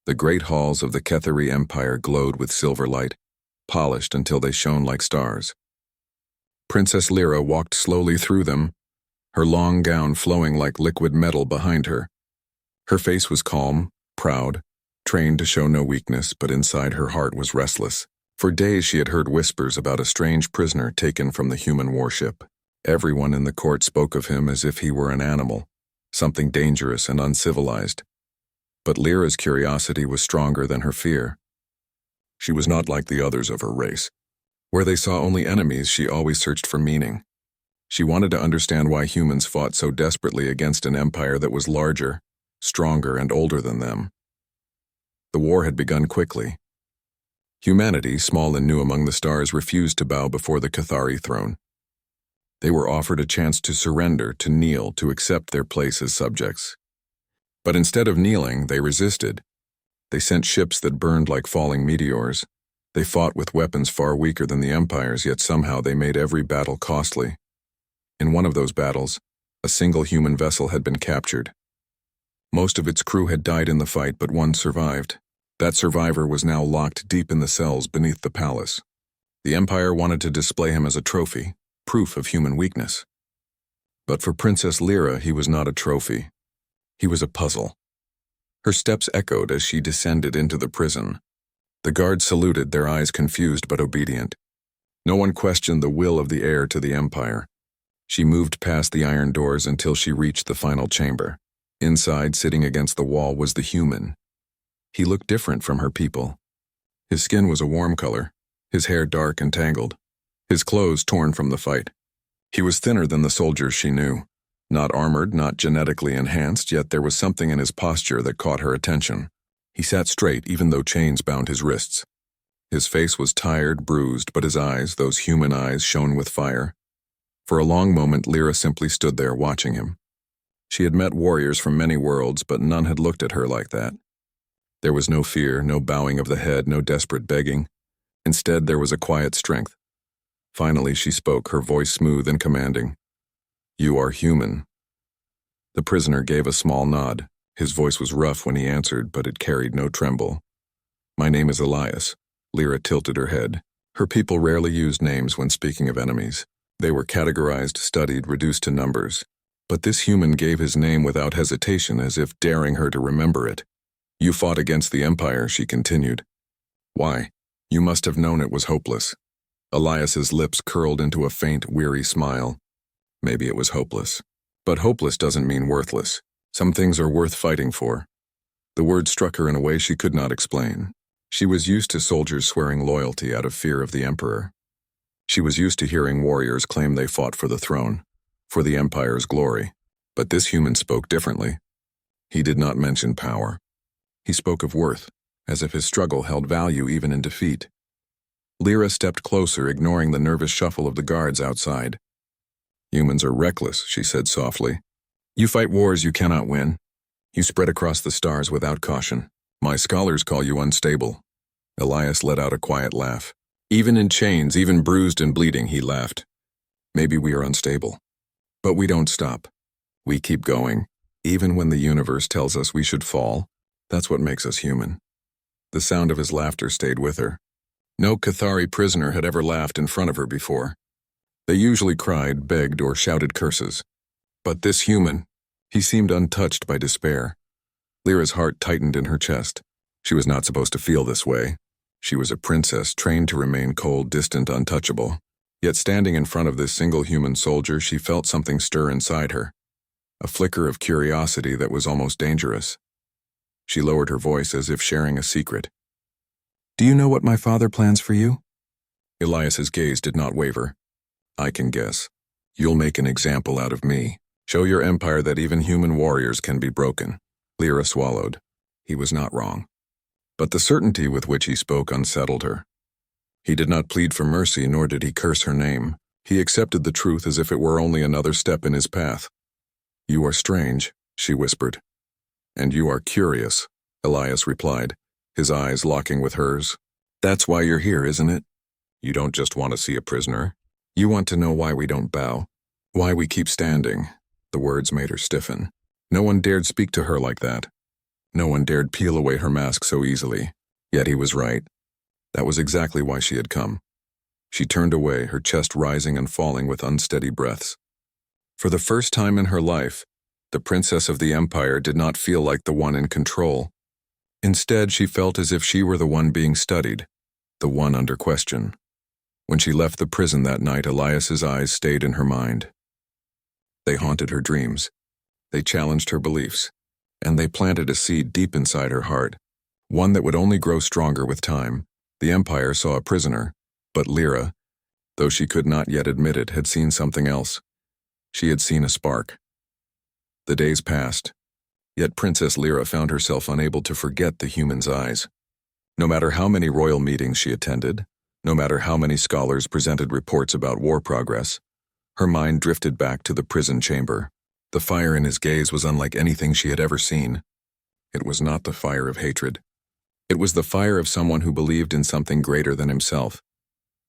The great halls of the Kethari Empire glowed with silver light, polished until they shone like stars. Princess Lyra walked slowly through them, her long gown flowing like liquid metal behind her. Her face was calm, proud, trained to show no weakness, but inside her heart was restless. For days she had heard whispers about a strange prisoner taken from the human warship. Everyone in the court spoke of him as if he were an animal, something dangerous and uncivilized. But Lyra's curiosity was stronger than her fear. She was not like the others of her race. Where they saw only enemies, she always searched for meaning. She wanted to understand why humans fought so desperately against an empire that was larger, stronger, and older than them. The war had begun quickly. Humanity, small and new among the stars, refused to bow before the Kethari throne. They were offered a chance to surrender, to kneel, to accept their place as subjects. But instead of kneeling, they resisted. They sent ships that burned like falling meteors. They fought with weapons far weaker than the Empire's, yet somehow they made every battle costly. In one of those battles, a single human vessel had been captured. Most of its crew had died in the fight, but one survived. That survivor was now locked deep in the cells beneath the palace. The Empire wanted to display him as a trophy, proof of human weakness. But for Princess Lyra, he was not a trophy. He was a puzzle. Her steps echoed as she descended into the prison. The guards saluted, their eyes confused but obedient. No one questioned the will of the heir to the Empire. She moved past the iron doors until she reached the final chamber. Inside, sitting against the wall, was the human. He looked different from her people. His skin was a warm color, his hair dark and tangled, his clothes torn from the fight. He was thinner than the soldiers she knew. Not armored, not genetically enhanced, yet there was something in his posture that caught her attention. He sat straight even though chains bound his wrists. His face was tired, bruised, but his eyes, those human eyes, shone with fire. For a long moment, Lyra simply stood there watching him. She had met warriors from many worlds, but none had looked at her like that. There was no fear, no bowing of the head, no desperate begging. Instead, there was a quiet strength. Finally, she spoke, her voice smooth and commanding. "You are human." The prisoner gave a small nod. His voice was rough when he answered, but it carried no tremble. "My name is Elias." Lyra tilted her head. Her people rarely used names when speaking of enemies. They were categorized, studied, reduced to numbers. But this human gave his name without hesitation, as if daring her to remember it. "You fought against the Empire," she continued. "Why? You must have known it was hopeless." Elias's lips curled into a faint, weary smile. "Maybe it was hopeless. But hopeless doesn't mean worthless. Some things are worth fighting for." The word struck her in a way she could not explain. She was used to soldiers swearing loyalty out of fear of the Emperor. She was used to hearing warriors claim they fought for the throne, for the Empire's glory. But this human spoke differently. He did not mention power. He spoke of worth, as if his struggle held value even in defeat. Lyra stepped closer, ignoring the nervous shuffle of the guards outside. "Humans are reckless," she said softly. "You fight wars you cannot win. You spread across the stars without caution. My scholars call you unstable." Elias let out a quiet laugh. "Even in chains, even bruised and bleeding," he laughed. "Maybe we are unstable. But we don't stop. We keep going. Even when the universe tells us we should fall, that's what makes us human." The sound of his laughter stayed with her. No Kethari prisoner had ever laughed in front of her before. They usually cried, begged, or shouted curses. But this human, he seemed untouched by despair. Lyra's heart tightened in her chest. She was not supposed to feel this way. She was a princess, trained to remain cold, distant, untouchable. Yet standing in front of this single human soldier, she felt something stir inside her. A flicker of curiosity that was almost dangerous. She lowered her voice as if sharing a secret. "Do you know what my father plans for you?" Elias's gaze did not waver. "I can guess. You'll make an example out of me. Show your empire that even human warriors can be broken." Lyra swallowed. He was not wrong. But the certainty with which he spoke unsettled her. He did not plead for mercy, nor did he curse her name. He accepted the truth as if it were only another step in his path. "You are strange," she whispered. "And you are curious," Elias replied, his eyes locking with hers. "That's why you're here, isn't it? You don't just want to see a prisoner. You want to know why we don't bow, why we keep standing." The words made her stiffen. No one dared speak to her like that. No one dared peel away her mask so easily. Yet he was right. That was exactly why she had come. She turned away, her chest rising and falling with unsteady breaths. For the first time in her life, the princess of the empire did not feel like the one in control. Instead, she felt as if she were the one being studied, the one under question. When she left the prison that night, Elias's eyes stayed in her mind. They haunted her dreams. They challenged her beliefs. And they planted a seed deep inside her heart, one that would only grow stronger with time. The empire saw a prisoner, but Lyra, though she could not yet admit it, had seen something else. She had seen a spark. The days passed, yet Princess Lyra found herself unable to forget the human's eyes. No matter how many royal meetings she attended, no matter how many scholars presented reports about war progress, her mind drifted back to the prison chamber. The fire in his gaze was unlike anything she had ever seen. It was not the fire of hatred. It was the fire of someone who believed in something greater than himself.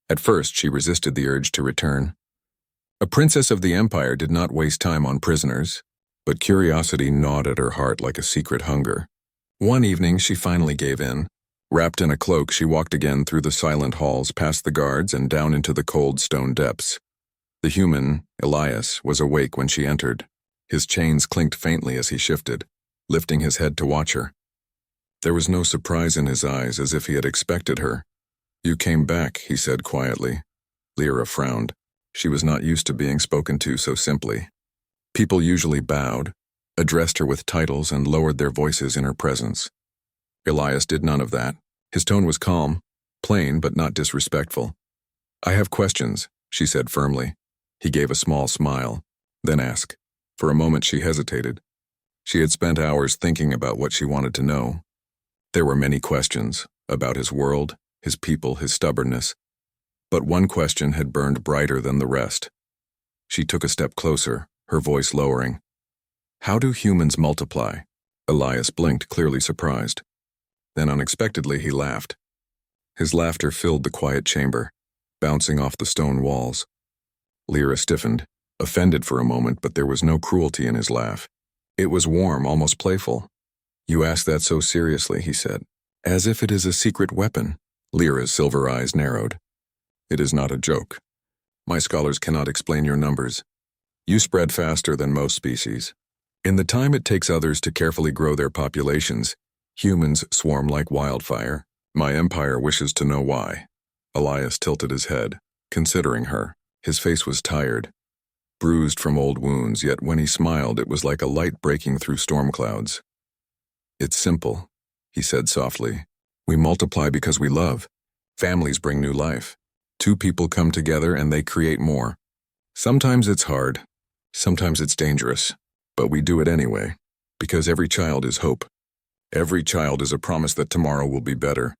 At first, she resisted the urge to return. A princess of the empire did not waste time on prisoners, but curiosity gnawed at her heart like a secret hunger. One evening, she finally gave in. Wrapped in a cloak, she walked again through the silent halls, past the guards, and down into the cold stone depths. The human, Elias, was awake when she entered. His chains clinked faintly as he shifted, lifting his head to watch her. There was no surprise in his eyes, as if he had expected her. "You came back," he said quietly. Lyra frowned. She was not used to being spoken to so simply. People usually bowed, addressed her with titles, and lowered their voices in her presence. Elias did none of that. His tone was calm, plain but not disrespectful. "I have questions," she said firmly. He gave a small smile, then asked. For a moment she hesitated. She had spent hours thinking about what she wanted to know. There were many questions, about his world, his people, his stubbornness. But one question had burned brighter than the rest. She took a step closer, her voice lowering. "How do humans multiply?" Elias blinked, clearly surprised. Then unexpectedly he laughed. His laughter filled the quiet chamber, bouncing off the stone walls. Lyra stiffened, offended for a moment, but there was no cruelty in his laugh. It was warm, almost playful. "You ask that so seriously," he said. "As if it is a secret weapon." Lyra's silver eyes narrowed. "It is not a joke. My scholars cannot explain your numbers. You spread faster than most species. In the time it takes others to carefully grow their populations, humans swarm like wildfire. My empire wishes to know why." Elias tilted his head, considering her. His face was tired, bruised from old wounds, yet when he smiled it was like a light breaking through storm clouds. "It's simple," he said softly. "We multiply because we love. Families bring new life. Two people come together and they create more. Sometimes it's hard, sometimes it's dangerous, but we do it anyway, because every child is hope. Every child is a promise that tomorrow will be better."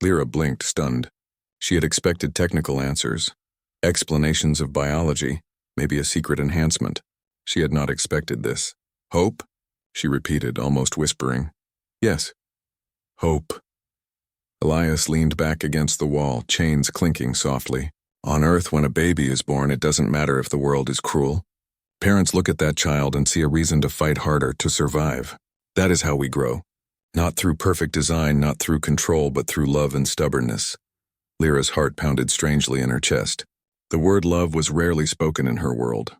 Lyra blinked, stunned. She had expected technical answers, explanations of biology, maybe a secret enhancement. She had not expected this. "Hope?" she repeated, almost whispering. "Yes, hope." Elias leaned back against the wall, chains clinking softly. On Earth, when a baby is born, it doesn't matter if the world is cruel. Parents look at that child and see a reason to fight harder, to survive. That is how we grow. Not through perfect design, not through control, but through love and stubbornness. Lyra's heart pounded strangely in her chest. The word love was rarely spoken in her world.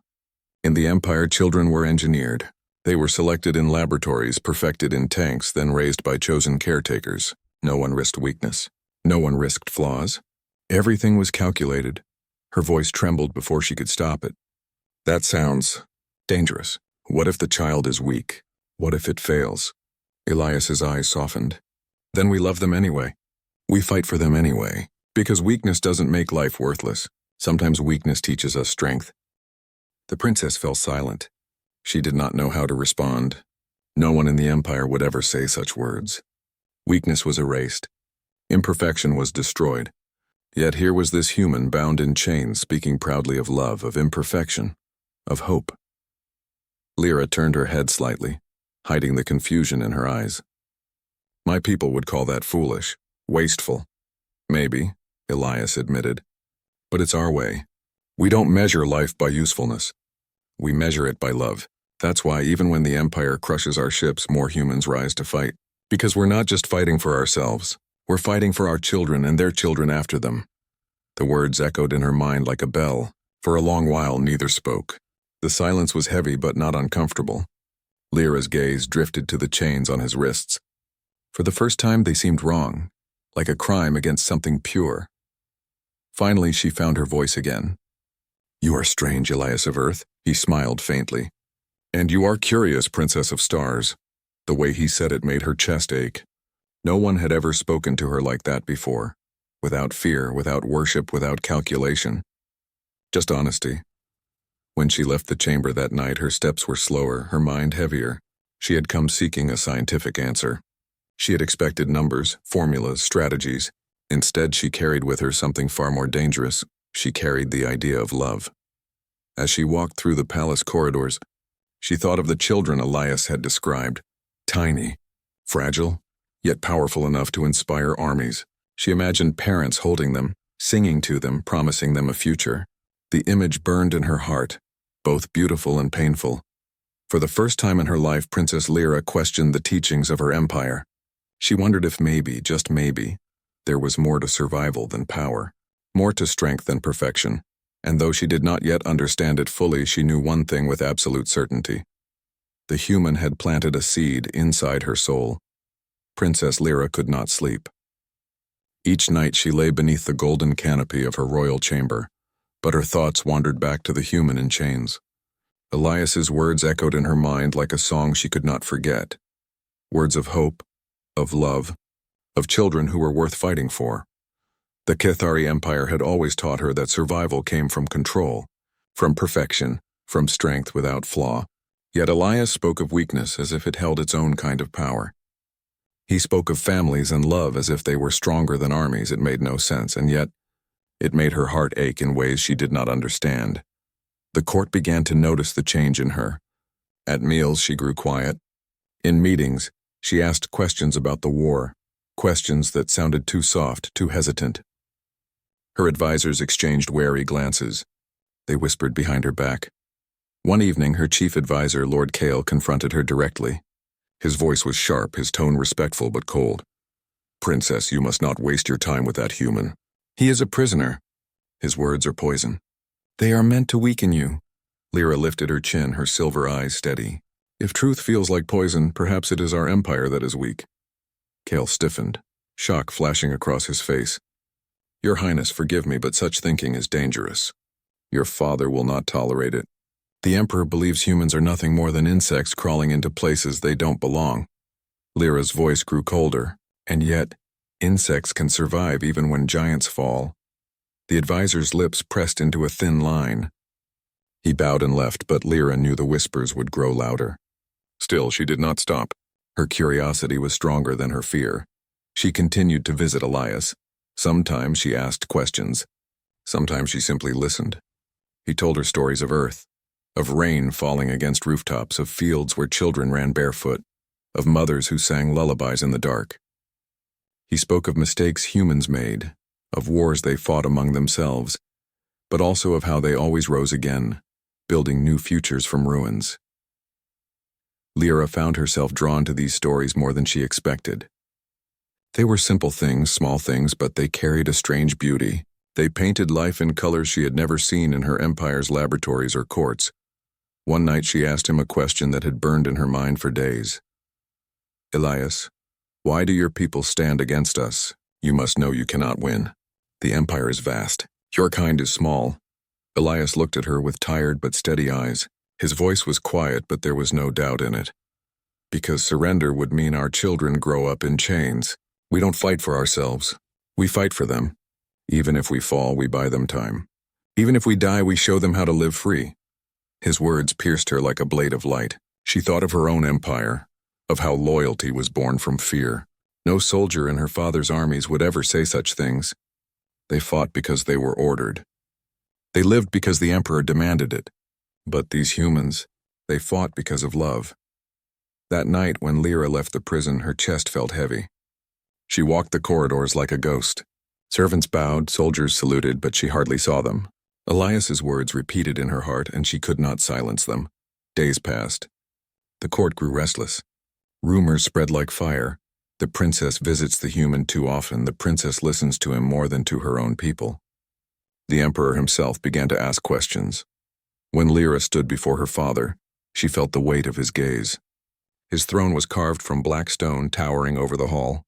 In the Empire, children were engineered. They were selected in laboratories, perfected in tanks, then raised by chosen caretakers. No one risked weakness. No one risked flaws. Everything was calculated. Her voice trembled before she could stop it. "That sounds dangerous. What if the child is weak? What if it fails?" Elias's eyes softened. "Then we love them anyway. We fight for them anyway. Because weakness doesn't make life worthless. Sometimes weakness teaches us strength." The princess fell silent. She did not know how to respond. No one in the Empire would ever say such words. Weakness was erased. Imperfection was destroyed. Yet here was this human bound in chains, speaking proudly of love, of imperfection, of hope. Lyra turned her head slightly, hiding the confusion in her eyes. "My people would call that foolish, wasteful." "Maybe," Elias admitted. "But it's our way. We don't measure life by usefulness. We measure it by love. That's why even when the Empire crushes our ships, more humans rise to fight. Because we're not just fighting for ourselves. We're fighting for our children and their children after them. The words echoed in her mind like a bell. For a long while, neither spoke. The silence was heavy but not uncomfortable. Lyra's gaze drifted to the chains on his wrists. For the first time, they seemed wrong, like a crime against something pure. Finally, she found her voice again. "You are strange, Elias of Earth," he smiled faintly. "And you are curious, Princess of Stars." The way he said it made her chest ache. No one had ever spoken to her like that before. Without fear, without worship, without calculation. Just honesty. When she left the chamber that night, her steps were slower, her mind heavier. She had come seeking a scientific answer. She had expected numbers, formulas, strategies. Instead, she carried with her something far more dangerous. She carried the idea of love. As she walked through the palace corridors, she thought of the children Elias had described. Tiny, fragile, yet powerful enough to inspire armies. She imagined parents holding them, singing to them, promising them a future. The image burned in her heart, both beautiful and painful. For the first time in her life, Princess Lyra questioned the teachings of her empire. She wondered if maybe, just maybe, there was more to survival than power, more to strength than perfection. And though she did not yet understand it fully, she knew one thing with absolute certainty. The human had planted a seed inside her soul. Princess Lyra could not sleep. Each night she lay beneath the golden canopy of her royal chamber, but her thoughts wandered back to the human in chains. Elias's words echoed in her mind like a song she could not forget. Words of hope, of love, of children who were worth fighting for. The Cathari Empire had always taught her that survival came from control, from perfection, from strength without flaw. Yet Elias spoke of weakness as if it held its own kind of power. He spoke of families and love as if they were stronger than armies. It made no sense, and yet it made her heart ache in ways she did not understand. The court began to notice the change in her. At meals, she grew quiet. In meetings, she asked questions about the war, questions that sounded too soft, too hesitant. Her advisors exchanged wary glances. They whispered behind her back. One evening, her chief advisor, Lord Kale, confronted her directly. His voice was sharp, his tone respectful but cold. "Princess, you must not waste your time with that human. He is a prisoner. His words are poison. They are meant to weaken you." Lyra lifted her chin, her silver eyes steady. "If truth feels like poison, perhaps it is our empire that is weak." Kale stiffened, shock flashing across his face. "Your Highness, forgive me, but such thinking is dangerous. Your father will not tolerate it. The Emperor believes humans are nothing more than insects crawling into places they don't belong." Lyra's voice grew colder, and yet, insects can survive even when giants fall. The advisor's lips pressed into a thin line. He bowed and left, but Lyra knew the whispers would grow louder. Still, she did not stop. Her curiosity was stronger than her fear. She continued to visit Elias. Sometimes she asked questions. Sometimes she simply listened. He told her stories of Earth, of rain falling against rooftops, of fields where children ran barefoot, of mothers who sang lullabies in the dark. He spoke of mistakes humans made, of wars they fought among themselves, but also of how they always rose again, building new futures from ruins. Lyra found herself drawn to these stories more than she expected. They were simple things, small things, but they carried a strange beauty. They painted life in colors she had never seen in her empire's laboratories or courts. One night she asked him a question that had burned in her mind for days. "Elias, why do your people stand against us? You must know you cannot win. The empire is vast. Your kind is small." Elias looked at her with tired but steady eyes. His voice was quiet, but there was no doubt in it. "Because surrender would mean our children grow up in chains. We don't fight for ourselves. We fight for them. Even if we fall, we buy them time. Even if we die, we show them how to live free." His words pierced her like a blade of light. She thought of her own empire, of how loyalty was born from fear. No soldier in her father's armies would ever say such things. They fought because they were ordered. They lived because the emperor demanded it. But these humans, they fought because of love. That night, when Lyra left the prison, her chest felt heavy. She walked the corridors like a ghost. Servants bowed, soldiers saluted, but she hardly saw them. Elias's words repeated in her heart, and she could not silence them. Days passed. The court grew restless. Rumors spread like fire. The princess visits the human too often. The princess listens to him more than to her own people. The emperor himself began to ask questions. When Lyra stood before her father, she felt the weight of his gaze. His throne was carved from black stone, towering over the hall.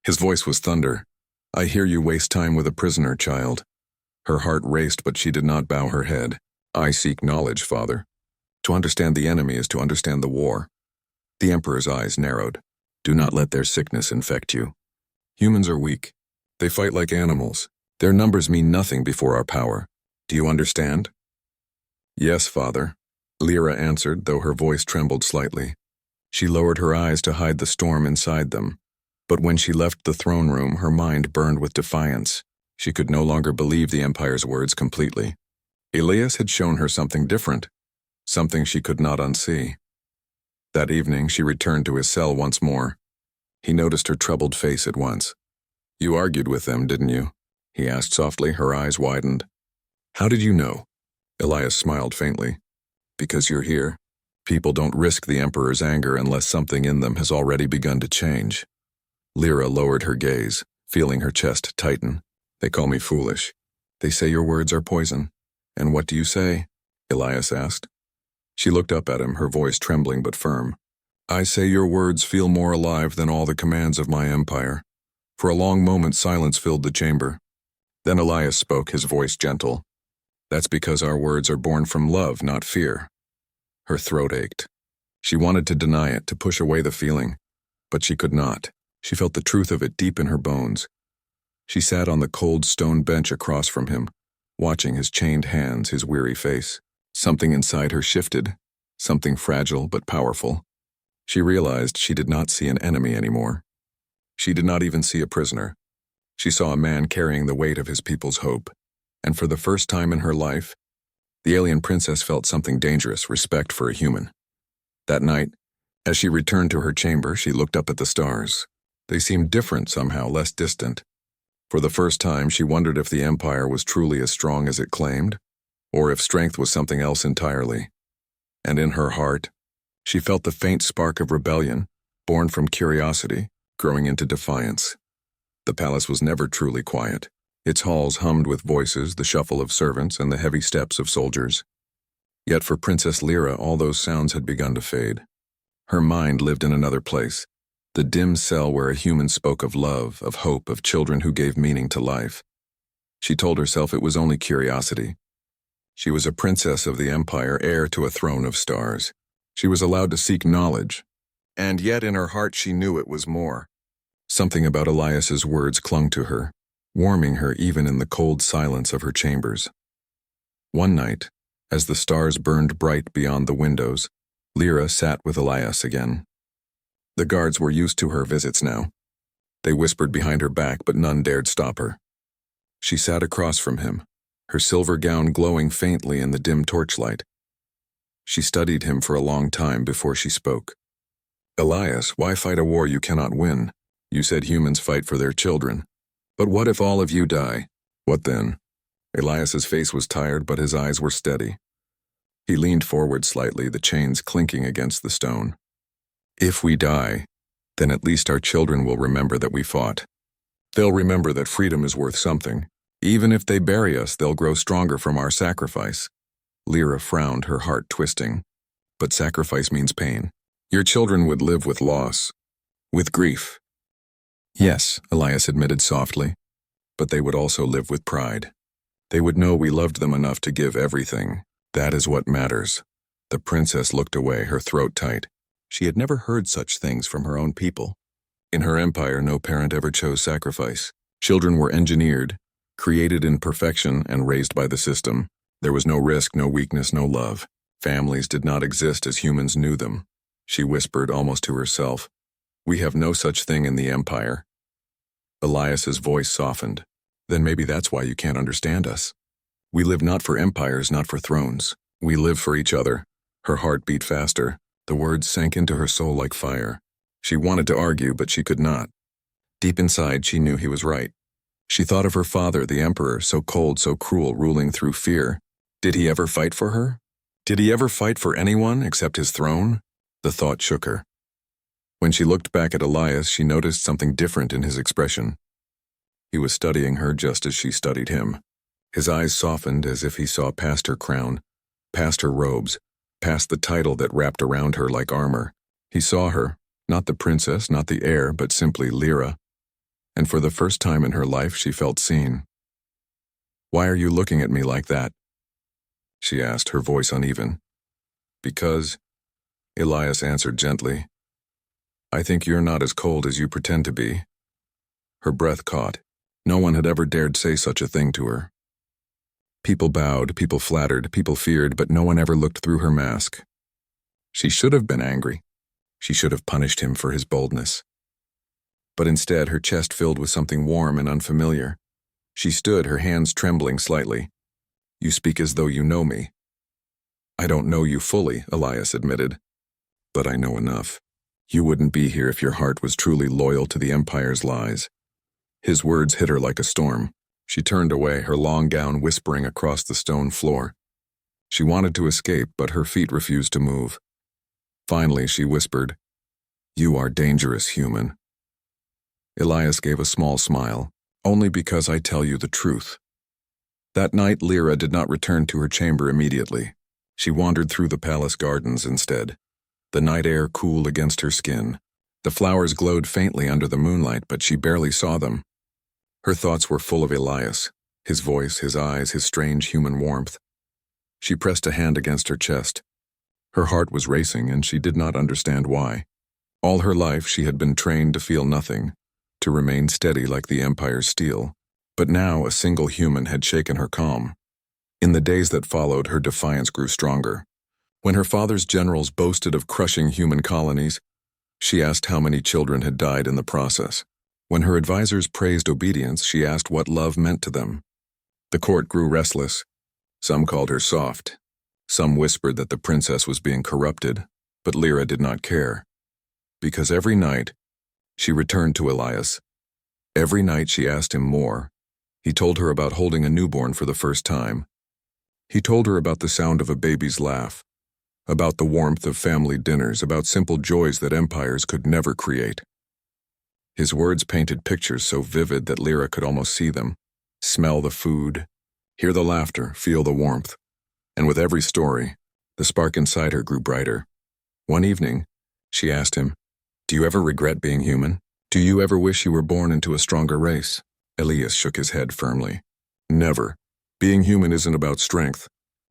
His voice was thunder. "I hear you waste time with a prisoner, child." Her heart raced, but she did not bow her head. "I seek knowledge, father. To understand the enemy is to understand the war." The emperor's eyes narrowed. "Do not let their sickness infect you. Humans are weak. They fight like animals. Their numbers mean nothing before our power. Do you understand?" "Yes, father," Lyra answered, though her voice trembled slightly. She lowered her eyes to hide the storm inside them. But when she left the throne room, her mind burned with defiance. She could no longer believe the Empire's words completely. Elias had shown her something different, something she could not unsee. That evening, she returned to his cell once more. He noticed her troubled face at once. "You argued with them, didn't you?" he asked softly, her eyes widened. "How did you know?" Elias smiled faintly. "Because you're here. People don't risk the Emperor's anger unless something in them has already begun to change." Lyra lowered her gaze, feeling her chest tighten. "They call me foolish. They say your words are poison." "And what do you say?" Elias asked. She looked up at him, her voice trembling but firm. "I say your words feel more alive than all the commands of my empire." For a long moment, silence filled the chamber. Then Elias spoke, his voice gentle. "That's because our words are born from love, not fear." Her throat ached. She wanted to deny it, to push away the feeling, but she could not. She felt the truth of it deep in her bones. She sat on the cold stone bench across from him, watching his chained hands, his weary face. Something inside her shifted, something fragile but powerful. She realized she did not see an enemy anymore. She did not even see a prisoner. She saw a man carrying the weight of his people's hope. And for the first time in her life, the alien princess felt something dangerous, respect for a human. That night, as she returned to her chamber, she looked up at the stars. They seemed different somehow, less distant. For the first time, she wondered if the Empire was truly as strong as it claimed, or if strength was something else entirely. And in her heart, she felt the faint spark of rebellion, born from curiosity, growing into defiance. The palace was never truly quiet. Its halls hummed with voices, the shuffle of servants, and the heavy steps of soldiers. Yet for Princess Lyra, all those sounds had begun to fade. Her mind lived in another place, the dim cell where a human spoke of love, of hope, of children who gave meaning to life. She told herself it was only curiosity. She was a princess of the Empire, heir to a throne of stars. She was allowed to seek knowledge, and yet in her heart she knew it was more. Something about Elias's words clung to her, warming her even in the cold silence of her chambers. One night, as the stars burned bright beyond the windows, Lyra sat with Elias again. The guards were used to her visits now. They whispered behind her back, but none dared stop her. She sat across from him, her silver gown glowing faintly in the dim torchlight. She studied him for a long time before she spoke. "Elias, why fight a war you cannot win? You said humans fight for their children. But what if all of you die? What then?" Elias's face was tired, but his eyes were steady. He leaned forward slightly, the chains clinking against the stone. "If we die, then at least our children will remember that we fought. They'll remember that freedom is worth something. Even if they bury us, they'll grow stronger from our sacrifice." Lyra frowned, her heart twisting. "But sacrifice means pain. Your children would live with loss, with grief." "Yes," Elias admitted softly, "but they would also live with pride. They would know we loved them enough to give everything. That is what matters." The princess looked away, her throat tight. She had never heard such things from her own people. In her empire, no parent ever chose sacrifice. Children were engineered, created in perfection, and raised by the system. There was no risk, no weakness, no love. Families did not exist as humans knew them. She whispered, almost to herself, "We have no such thing in the Empire." Elias's voice softened. "Then maybe that's why you can't understand us. We live not for empires, not for thrones. We live for each other." Her heart beat faster. The words sank into her soul like fire. She wanted to argue, but she could not. Deep inside, she knew he was right. She thought of her father, the emperor, so cold, so cruel, ruling through fear. Did he ever fight for her? Did he ever fight for anyone except his throne? The thought shook her. When she looked back at Elias, she noticed something different in his expression. He was studying her just as she studied him. His eyes softened as if he saw past her crown, past her robes, past the title that wrapped around her like armor. He saw her, not the princess, not the heir, but simply Lyra. And for the first time in her life, she felt seen. "Why are you looking at me like that?" she asked, her voice uneven. "Because," Elias answered gently, "I think you're not as cold as you pretend to be." Her breath caught. No one had ever dared say such a thing to her. People bowed, people flattered, people feared, but no one ever looked through her mask. She should have been angry. She should have punished him for his boldness. But instead, her chest filled with something warm and unfamiliar. She stood, her hands trembling slightly. "You speak as though you know me." "I don't know you fully," Elias admitted. "But I know enough. You wouldn't be here if your heart was truly loyal to the Empire's lies." His words hit her like a storm. She turned away, her long gown whispering across the stone floor. She wanted to escape, but her feet refused to move. Finally, she whispered, "You are dangerous, human." Elias gave a small smile. "Only because I tell you the truth." That night, Lyra did not return to her chamber immediately. She wandered through the palace gardens instead. The night air cool against her skin. The flowers glowed faintly under the moonlight, but she barely saw them. Her thoughts were full of Elias, his voice, his eyes, his strange human warmth. She pressed a hand against her chest. Her heart was racing, and she did not understand why. All her life she had been trained to feel nothing, to remain steady like the Empire's steel. But now a single human had shaken her calm. In the days that followed, her defiance grew stronger. When her father's generals boasted of crushing human colonies, she asked how many children had died in the process. When her advisors praised obedience, she asked what love meant to them. The court grew restless. Some called her soft. Some whispered that the princess was being corrupted, but Lyra did not care. Because every night, she returned to Elias. Every night she asked him more. He told her about holding a newborn for the first time. He told her about the sound of a baby's laugh, about the warmth of family dinners, about simple joys that empires could never create. His words painted pictures so vivid that Lyra could almost see them, smell the food, hear the laughter, feel the warmth. And with every story, the spark inside her grew brighter. One evening, she asked him, "Do you ever regret being human? Do you ever wish you were born into a stronger race?" Elias shook his head firmly. "Never. Being human isn't about strength.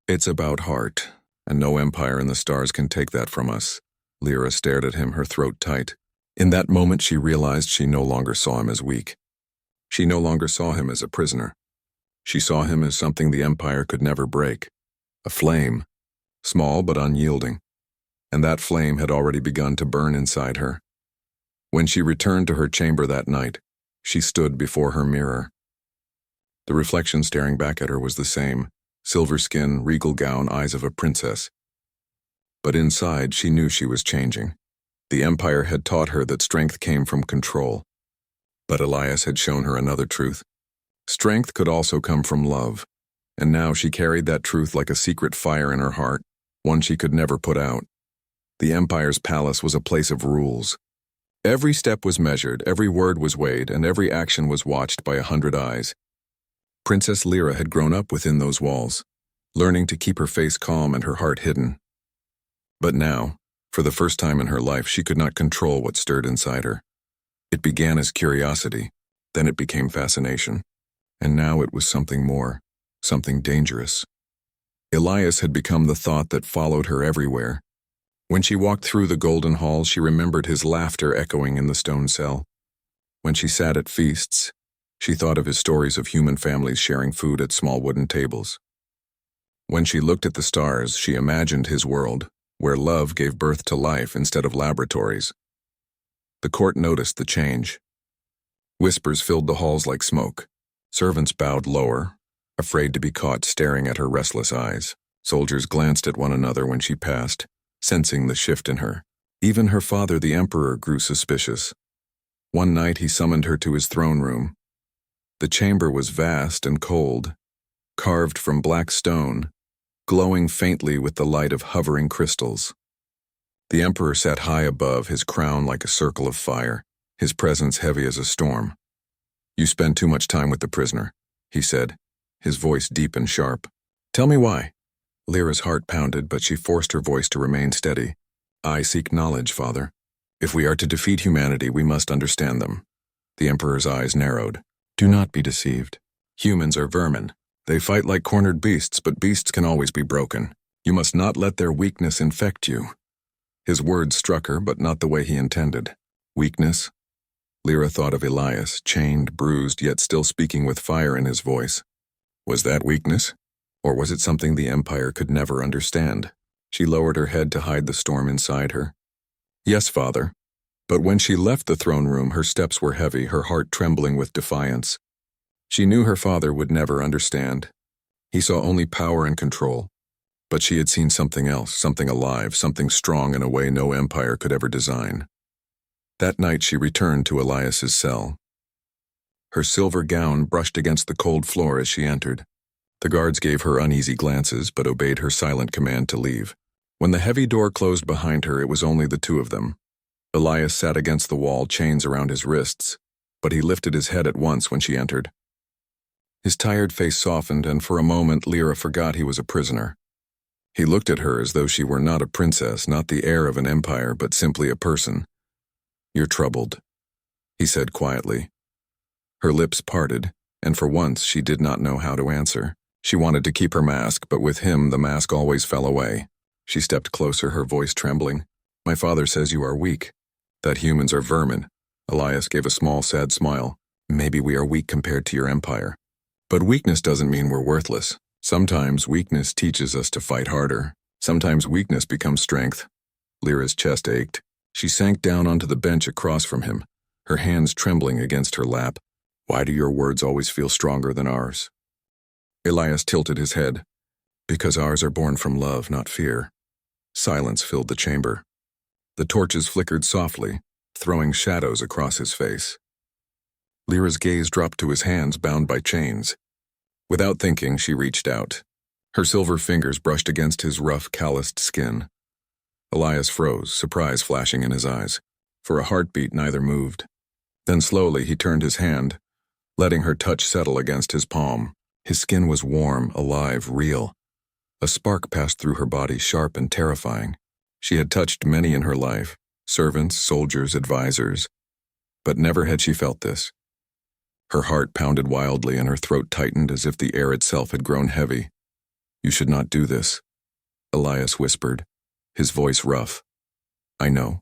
It's about heart, and no empire in the stars can take that from us." Lyra stared at him, her throat tight. In that moment, she realized she no longer saw him as weak. She no longer saw him as a prisoner. She saw him as something the Empire could never break. A flame, small but unyielding. And that flame had already begun to burn inside her. When she returned to her chamber that night, she stood before her mirror. The reflection staring back at her was the same, silver skin, regal gown, eyes of a princess. But inside, she knew she was changing. The Empire had taught her that strength came from control. But Elias had shown her another truth. Strength could also come from love, and now she carried that truth like a secret fire in her heart, one she could never put out. The Empire's palace was a place of rules. Every step was measured, every word was weighed, and every action was watched by 100 eyes. Princess Lyra had grown up within those walls, learning to keep her face calm and her heart hidden. But now, for the first time in her life, she could not control what stirred inside her. It began as curiosity, then it became fascination, and now it was something more, something dangerous. Elias had become the thought that followed her everywhere. When she walked through the golden hall, she remembered his laughter echoing in the stone cell. When she sat at feasts, she thought of his stories of human families sharing food at small wooden tables. When she looked at the stars, she imagined his world, where love gave birth to life instead of laboratories. The court noticed the change. Whispers filled the halls like smoke. Servants bowed lower, afraid to be caught staring at her restless eyes. Soldiers glanced at one another when she passed, sensing the shift in her. Even her father, the emperor, grew suspicious. One night he summoned her to his throne room. The chamber was vast and cold, carved from black stone, glowing faintly with the light of hovering crystals. The emperor sat high above, his crown like a circle of fire, his presence heavy as a storm. "You spend too much time with the prisoner," he said, his voice deep and sharp. "Tell me why." Lyra's heart pounded, but she forced her voice to remain steady. "I seek knowledge, father. If we are to defeat humanity, we must understand them." The emperor's eyes narrowed. "Do not be deceived. Humans are vermin. They fight like cornered beasts, but beasts can always be broken. You must not let their weakness infect you." His words struck her, but not the way he intended. Weakness? Lyra thought of Elias, chained, bruised, yet still speaking with fire in his voice. Was that weakness? Or was it something the Empire could never understand? She lowered her head to hide the storm inside her. "Yes, father." But when she left the throne room, her steps were heavy, her heart trembling with defiance. She knew her father would never understand. He saw only power and control. But she had seen something else, something alive, something strong in a way no empire could ever design. That night she returned to Elias's cell. Her silver gown brushed against the cold floor as she entered. The guards gave her uneasy glances, but obeyed her silent command to leave. When the heavy door closed behind her, it was only the two of them. Elias sat against the wall, chains around his wrists, but he lifted his head at once when she entered. His tired face softened, and for a moment Lyra forgot he was a prisoner. He looked at her as though she were not a princess, not the heir of an empire, but simply a person. "You're troubled," he said quietly. Her lips parted, and for once she did not know how to answer. She wanted to keep her mask, but with him the mask always fell away. She stepped closer, her voice trembling. "My father says you are weak, that humans are vermin." Elias gave a small, sad smile. "Maybe we are weak compared to your empire. But weakness doesn't mean we're worthless. Sometimes weakness teaches us to fight harder. Sometimes weakness becomes strength." Lyra's chest ached. She sank down onto the bench across from him, her hands trembling against her lap. "Why do your words always feel stronger than ours?" Elias tilted his head. "Because ours are born from love, not fear." Silence filled the chamber. The torches flickered softly, throwing shadows across his face. Lyra's gaze dropped to his hands bound by chains. Without thinking, she reached out. Her silver fingers brushed against his rough, calloused skin. Elias froze, surprise flashing in his eyes. For a heartbeat, neither moved. Then slowly he turned his hand, letting her touch settle against his palm. His skin was warm, alive, real. A spark passed through her body, sharp and terrifying. She had touched many in her life, servants, soldiers, advisors. But never had she felt this. Her heart pounded wildly and her throat tightened as if the air itself had grown heavy. "You should not do this," Elias whispered, his voice rough. "I know,"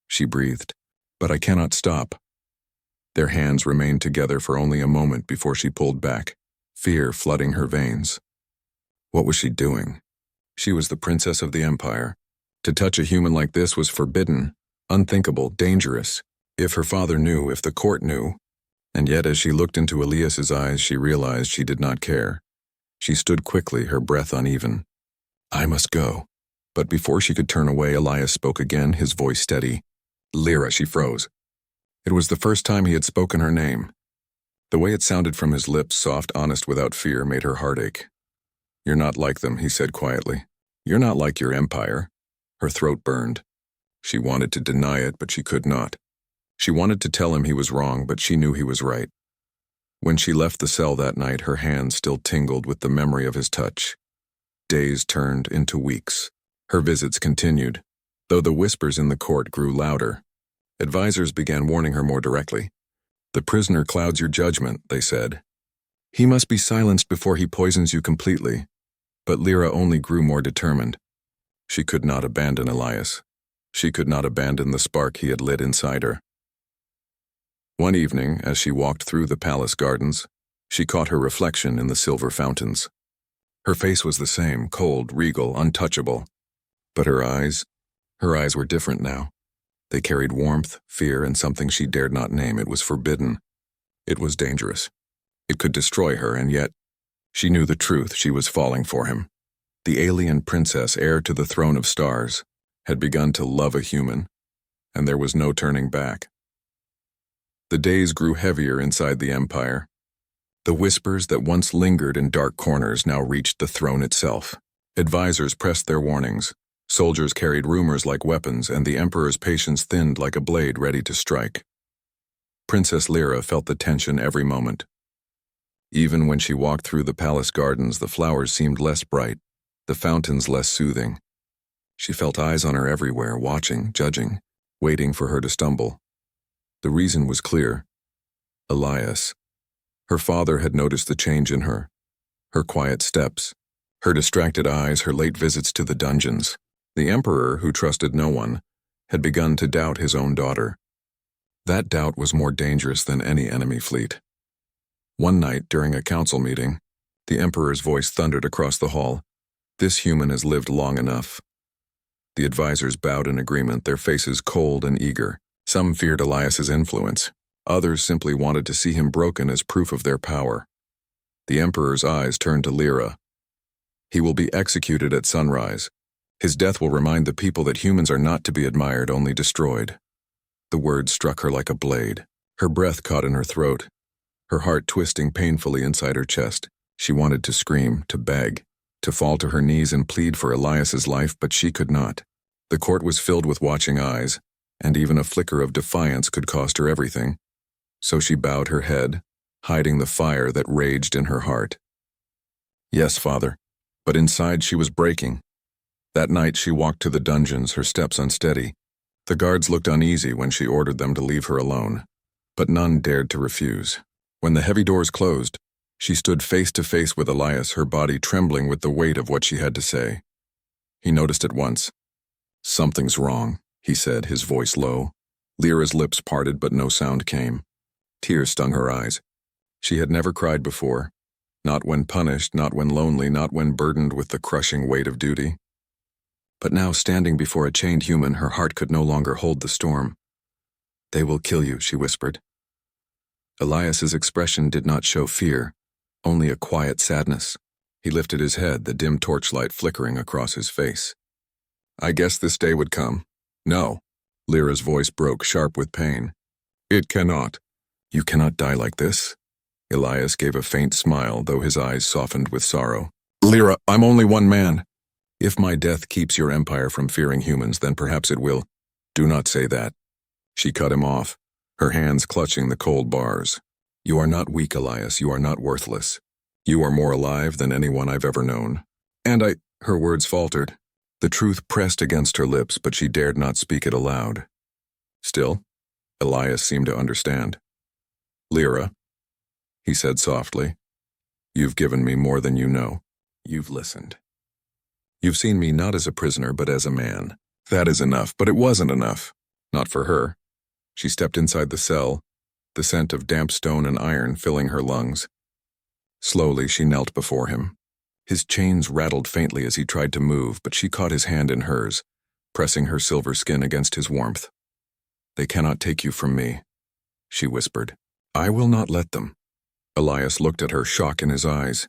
she breathed, "but I cannot stop." Their hands remained together for only a moment before she pulled back, fear flooding her veins. What was she doing? She was the princess of the empire. To touch a human like this was forbidden, unthinkable, dangerous. If her father knew, if the court knew. And yet as she looked into Elias's eyes, she realized she did not care. She stood quickly, her breath uneven. "I must go." But before she could turn away, Elias spoke again, his voice steady. "Lyra," she froze. It was the first time he had spoken her name. The way it sounded from his lips, soft, honest, without fear, made her heart ache. "You're not like them," he said quietly. "You're not like your empire." Her throat burned. She wanted to deny it, but she could not. She wanted to tell him he was wrong, but she knew he was right. When she left the cell that night, her hands still tingled with the memory of his touch. Days turned into weeks. Her visits continued, though the whispers in the court grew louder. Advisors began warning her more directly. "The prisoner clouds your judgment," they said. "He must be silenced before he poisons you completely." But Lyra only grew more determined. She could not abandon Elias. She could not abandon the spark he had lit inside her. One evening, as she walked through the palace gardens, she caught her reflection in the silver fountains. Her face was the same, cold, regal, untouchable. But her eyes were different now. They carried warmth, fear, and something she dared not name. It was forbidden. It was dangerous. It could destroy her, and yet she knew the truth. She was falling for him. The alien princess, heir to the throne of stars, had begun to love a human, and there was no turning back. The days grew heavier inside the empire. The whispers that once lingered in dark corners now reached the throne itself. Advisors pressed their warnings. Soldiers carried rumors like weapons, and the emperor's patience thinned like a blade ready to strike. Princess Lyra felt the tension every moment. Even when she walked through the palace gardens, the flowers seemed less bright, the fountains less soothing. She felt eyes on her everywhere, watching, judging, waiting for her to stumble. The reason was clear. Elias. Her father had noticed the change in her. Her quiet steps, her distracted eyes, her late visits to the dungeons. The emperor, who trusted no one, had begun to doubt his own daughter. That doubt was more dangerous than any enemy fleet. One night, during a council meeting, the emperor's voice thundered across the hall. "This human has lived long enough." The advisors bowed in agreement, their faces cold and eager. Some feared Elias's influence. Others simply wanted to see him broken as proof of their power. The emperor's eyes turned to Lyra. "He will be executed at sunrise. His death will remind the people that humans are not to be admired, only destroyed." The words struck her like a blade. Her breath caught in her throat, her heart twisting painfully inside her chest. She wanted to scream, to beg, to fall to her knees and plead for Elias's life, but she could not. The court was filled with watching eyes, and even a flicker of defiance could cost her everything. So she bowed her head, hiding the fire that raged in her heart. "Yes, father," but inside she was breaking. That night she walked to the dungeons, her steps unsteady. The guards looked uneasy when she ordered them to leave her alone, but none dared to refuse. When the heavy doors closed, she stood face to face with Elias, her body trembling with the weight of what she had to say. He noticed at once. "Something's wrong," he said, his voice low. Lyra's lips parted, but no sound came. Tears stung her eyes. She had never cried before, not when punished, not when lonely, not when burdened with the crushing weight of duty. But now, standing before a chained human, her heart could no longer hold the storm. "They will kill you," she whispered. Elias's expression did not show fear, only a quiet sadness. He lifted his head, the dim torchlight flickering across his face. "I guess this day would come." "No." Lyra's voice broke, sharp with pain. "It cannot." "You cannot die like this." Elias gave a faint smile, though his eyes softened with sorrow. "Lyra, I'm only one man. If my death keeps your empire from fearing humans, then perhaps it will." "Do not say that." She cut him off, her hands clutching the cold bars. "You are not weak, Elias. You are not worthless. You are more alive than anyone I've ever known." And her words faltered. The truth pressed against her lips, but she dared not speak it aloud. Still, Elias seemed to understand. "Lyra," he said softly, "you've given me more than you know. You've listened. You've seen me not as a prisoner, but as a man. That is enough, but it wasn't enough. Not for her." She stepped inside the cell, the scent of damp stone and iron filling her lungs. Slowly, she knelt before him. His chains rattled faintly as he tried to move, but she caught his hand in hers, pressing her silver skin against his warmth. "They cannot take you from me," she whispered. "I will not let them." Elias looked at her, shock in his eyes.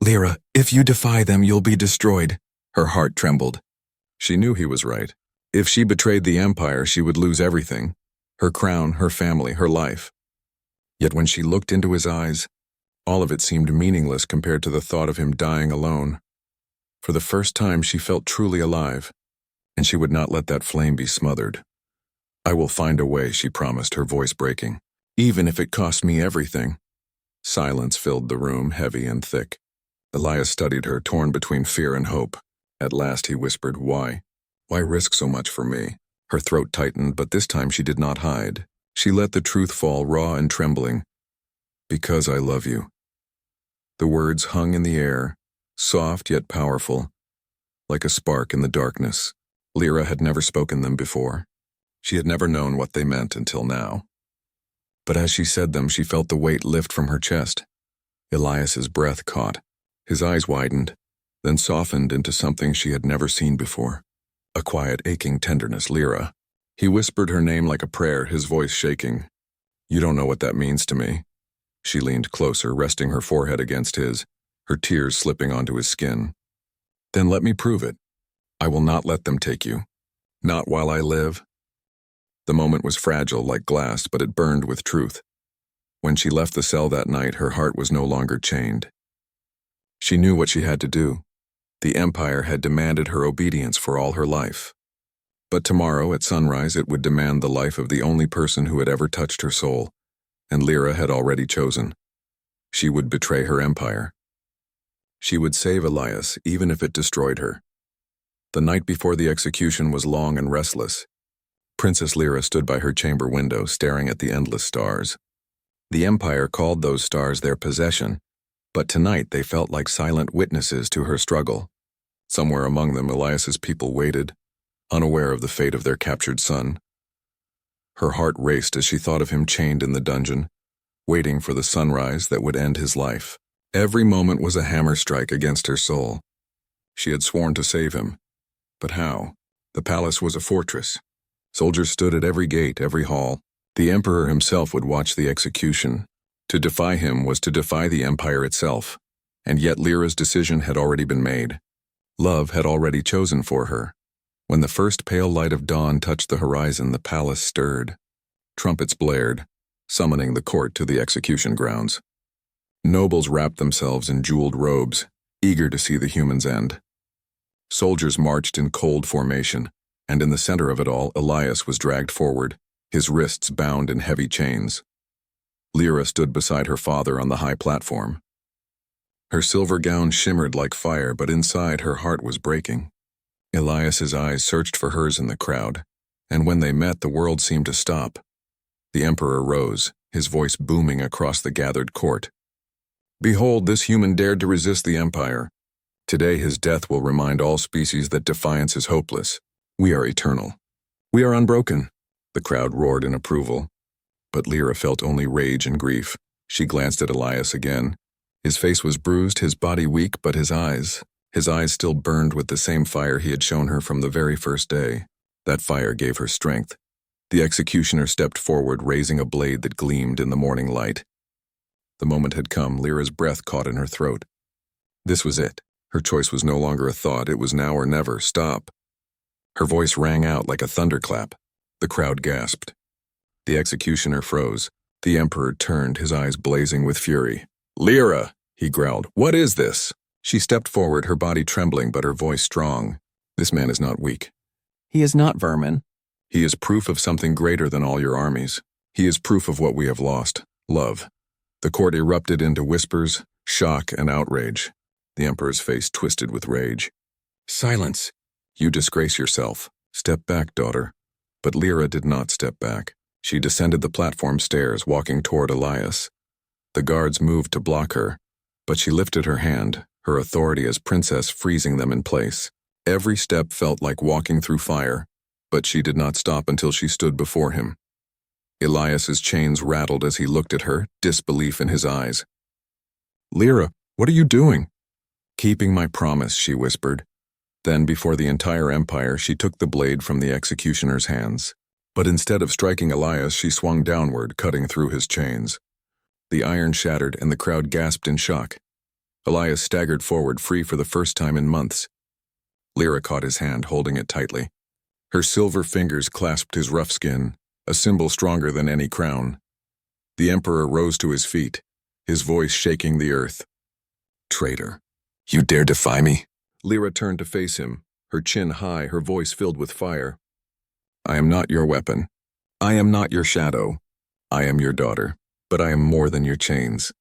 "Lyra, if you defy them, you'll be destroyed." Her heart trembled. She knew he was right. If she betrayed the empire, she would lose everything. Her crown, her family, her life. Yet when she looked into his eyes, all of it seemed meaningless compared to the thought of him dying alone. For the first time, she felt truly alive, and she would not let that flame be smothered. "I will find a way," she promised, her voice breaking, "even if it costs me everything." Silence filled the room, heavy and thick. Elias studied her, torn between fear and hope. At last he whispered, "Why? Why risk so much for me?" Her throat tightened, but this time she did not hide. She let the truth fall, raw and trembling. "Because I love you." The words hung in the air, soft yet powerful, like a spark in the darkness. Lyra had never spoken them before. She had never known what they meant until now. But as she said them, she felt the weight lift from her chest. Elias's breath caught. His eyes widened, then softened into something she had never seen before. A quiet, aching tenderness. "Lyra." He whispered her name like a prayer, his voice shaking. "You don't know what that means to me." She leaned closer, resting her forehead against his, her tears slipping onto his skin. "Then let me prove it. I will not let them take you. Not while I live." The moment was fragile like glass, but it burned with truth. When she left the cell that night, her heart was no longer chained. She knew what she had to do. The Empire had demanded her obedience for all her life. But tomorrow at sunrise it would demand the life of the only person who had ever touched her soul, and Lyra had already chosen. She would betray her empire. She would save Elias even if it destroyed her. The night before the execution was long and restless. Princess Lyra stood by her chamber window staring at the endless stars. The Empire called those stars their possession, but tonight they felt like silent witnesses to her struggle. Somewhere among them, Elias's people waited, unaware of the fate of their captured son. Her heart raced as she thought of him chained in the dungeon, waiting for the sunrise that would end his life. Every moment was a hammer strike against her soul. She had sworn to save him. But how? The palace was a fortress. Soldiers stood at every gate, every hall. The emperor himself would watch the execution. To defy him was to defy the empire itself. And yet Lyra's decision had already been made. Love had already chosen for her. When the first pale light of dawn touched the horizon, the palace stirred. Trumpets blared, summoning the court to the execution grounds. Nobles wrapped themselves in jeweled robes, eager to see the human's end. Soldiers marched in cold formation, and in the center of it all, Elias was dragged forward, his wrists bound in heavy chains. Lyra stood beside her father on the high platform. Her silver gown shimmered like fire, but inside her heart was breaking. Elias's eyes searched for hers in the crowd, and when they met, the world seemed to stop. The emperor rose, his voice booming across the gathered court. "Behold, this human dared to resist the empire. Today his death will remind all species that defiance is hopeless. We are eternal. We are unbroken." The crowd roared in approval. But Lyra felt only rage and grief. She glanced at Elias again. His face was bruised, his body weak, but his eyes still burned with the same fire he had shown her from the very first day. That fire gave her strength. The executioner stepped forward, raising a blade that gleamed in the morning light. The moment had come. Lyra's breath caught in her throat. This was it. Her choice was no longer a thought. It was now or never. Stop. Her voice rang out like a thunderclap. The crowd gasped. The executioner froze. The emperor turned, his eyes blazing with fury. "Lyra!" he growled. "What is this?" She stepped forward, her body trembling but her voice strong. "This man is not weak. He is not vermin. He is proof of something greater than all your armies. He is proof of what we have lost. Love." The court erupted into whispers, shock, and outrage. The emperor's face twisted with rage. "Silence! You disgrace yourself. Step back, daughter." But Lyra did not step back. She descended the platform stairs, walking toward Elias. The guards moved to block her, but she lifted her hand, her authority as princess freezing them in place. Every step felt like walking through fire, but she did not stop until she stood before him. Elias's chains rattled as he looked at her, disbelief in his eyes. "Lyra, what are you doing?" "Keeping my promise," she whispered. Then, before the entire empire, she took the blade from the executioner's hands. But instead of striking Elias, she swung downward, cutting through his chains. The iron shattered, and the crowd gasped in shock. Elias staggered forward, free for the first time in months. Lyra caught his hand, holding it tightly. Her silver fingers clasped his rough skin, a symbol stronger than any crown. The emperor rose to his feet, his voice shaking the earth. "Traitor! You dare defy me?" Lyra turned to face him, her chin high, her voice filled with fire. "I am not your weapon. I am not your shadow. I am your daughter, but I am more than your chains.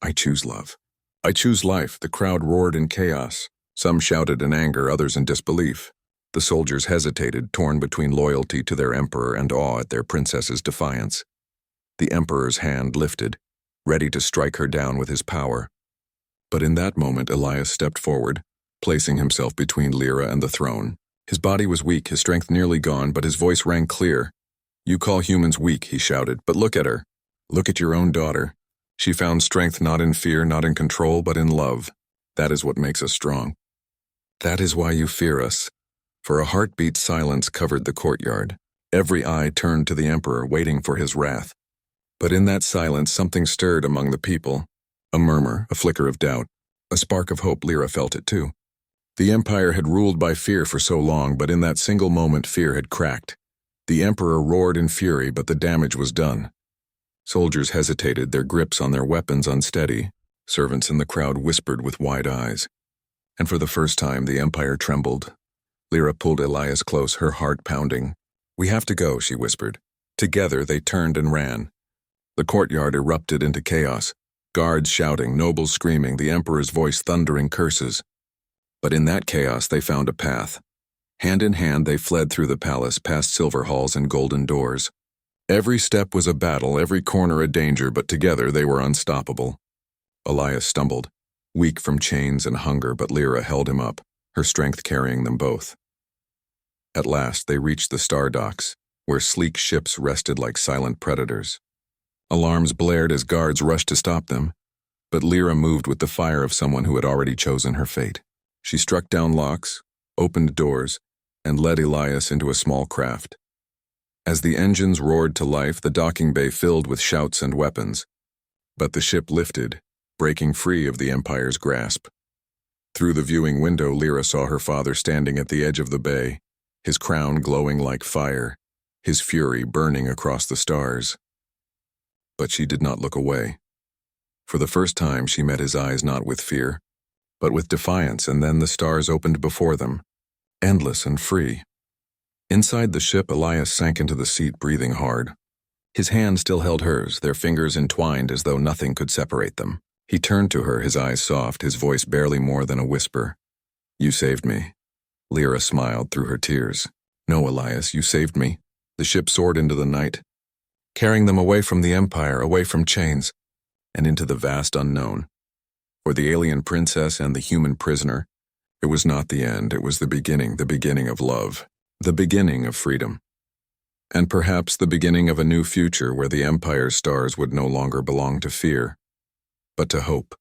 I choose love. I choose life." The crowd roared in chaos. Some shouted in anger, others in disbelief. The soldiers hesitated, torn between loyalty to their emperor and awe at their princess's defiance. The emperor's hand lifted, ready to strike her down with his power. But in that moment, Elias stepped forward, placing himself between Lyra and the throne. His body was weak, his strength nearly gone, but his voice rang clear. "You call humans weak," he shouted, "but look at her. Look at your own daughter. She found strength not in fear, not in control, but in love. That is what makes us strong. That is why you fear us." For a heartbeat silence covered the courtyard. Every eye turned to the emperor, waiting for his wrath. But in that silence, something stirred among the people. A murmur, a flicker of doubt, a spark of hope. Lyra felt it too. The empire had ruled by fear for so long, but in that single moment fear had cracked. The emperor roared in fury, but the damage was done. Soldiers hesitated, their grips on their weapons unsteady. Servants in the crowd whispered with wide eyes. And for the first time, the Empire trembled. Lyra pulled Elias close, her heart pounding. "We have to go," she whispered. Together, they turned and ran. The courtyard erupted into chaos, guards shouting, nobles screaming, the Emperor's voice thundering curses. But in that chaos, they found a path. Hand in hand, they fled through the palace, past silver halls and golden doors. Every step was a battle, every corner a danger, but together they were unstoppable. Elias stumbled, weak from chains and hunger, but Lyra held him up, her strength carrying them both. At last, they reached the star docks, where sleek ships rested like silent predators. Alarms blared as guards rushed to stop them, but Lyra moved with the fire of someone who had already chosen her fate. She struck down locks, opened doors, and led Elias into a small craft. As the engines roared to life, the docking bay filled with shouts and weapons. But the ship lifted, breaking free of the Empire's grasp. Through the viewing window, Lyra saw her father standing at the edge of the bay, his crown glowing like fire, his fury burning across the stars. But she did not look away. For the first time, she met his eyes not with fear, but with defiance, and then the stars opened before them, endless and free. Inside the ship, Elias sank into the seat, breathing hard. His hand still held hers, their fingers entwined as though nothing could separate them. He turned to her, his eyes soft, his voice barely more than a whisper. "You saved me." Lyra smiled through her tears. "No, Elias, you saved me." The ship soared into the night, carrying them away from the Empire, away from chains, and into the vast unknown. For the alien princess and the human prisoner, it was not the end, it was the beginning of love, the beginning of freedom. And perhaps the beginning of a new future where the Empire's stars would no longer belong to fear, but to hope.